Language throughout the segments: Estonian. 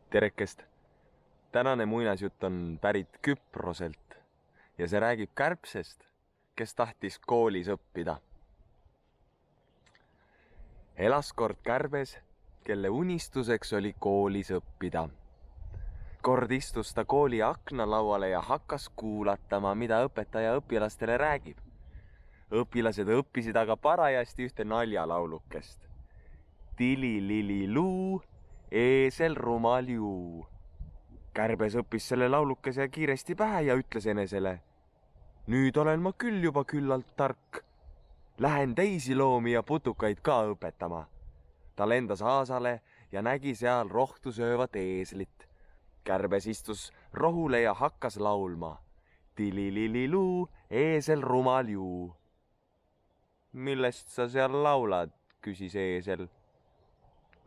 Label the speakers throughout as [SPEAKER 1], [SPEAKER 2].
[SPEAKER 1] Terekest. Tänane muinasjutt on pärit Küproselt ja see räägib kärbsest, kes tahtis koolis õppida. Elas kord kärbes, kelle unistuseks oli koolis õppida. Kord istus ta kooli aknalauale ja hakkas kuulatama, mida õpetaja õpilastele räägib. Õpilased õppisid aga parajasti ühte naljalaulukest. Tili-lili-luu, eesel rumal juu. Kärbes õppis selle laulukese kiiresti pähe ja ütles enesele: nüüd olen ma küll juba küllalt tark. Lähen teisi loomi ja putukaid ka õpetama. Ta lendas aasale ja nägi seal rohtu söövat eeslit. Kärbes istus rohule ja hakkas laulma. Tili-lili-luu, eesel rumal juu. Millest sa seal laulad, küsis eesel.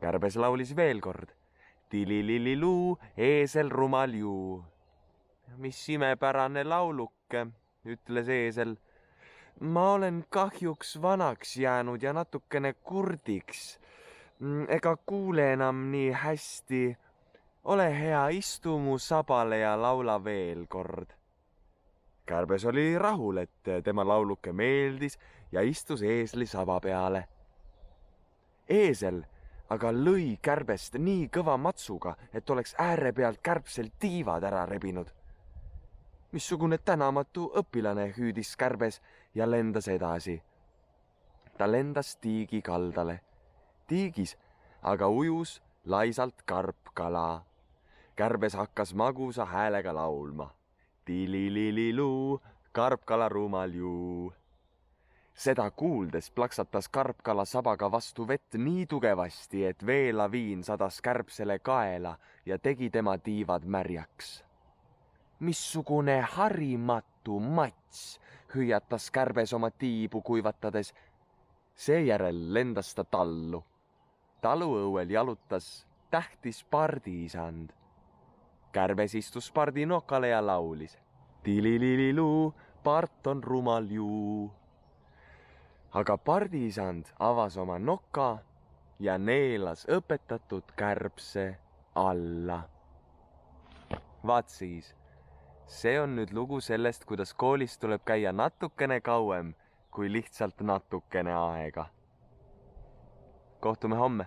[SPEAKER 1] Kärbes laulis veel kord. Tili-lili-luu, eesel rumal juu. Mis imepärane lauluke, ütles eesel. Ma olen kahjuks vanaks jäänud ja natukene kurdiks. Ega kuule enam nii hästi. Ole hea, istu mu sabale ja laula veel kord. Kärbes oli rahul, et tema lauluke meeldis ja istus eesli saba peale. Eesel aga lõi kärbest nii kõva matsuga, et oleks ääre pealt kärbsel tiivad ära rebinud. Missugune tänamatu õpilane, hüüdis kärbes ja lendas edasi. Ta lendas tiigi kaldale. Tiigis aga ujus laisalt karpkala. Kärbes hakkas magusa häälega laulma. Tili-lili-luu, karpkala rumal juu. Seda kuuldes plaksatas karpkala sabaga vastu vett nii tugevasti, et veelaviin sadas kärbsele kaela ja tegi tema tiivad märjaks. Missugune harimatu mats, hüüatas kärbes oma tiibu kuivatades. Seejärel lendas ta tallu. Taluõuel jalutas tähtis pardiisand. Kärbes istus pardi nokale ja laulis. Tili-lili-luu, part on rumal juu. Aga pardiisand avas oma noka ja neelas õpetatud kärbse alla. Vaat siis, see on nüüd lugu sellest, kuidas koolis tuleb käia natukene kauem kui lihtsalt natukene aega. Kohtume homme.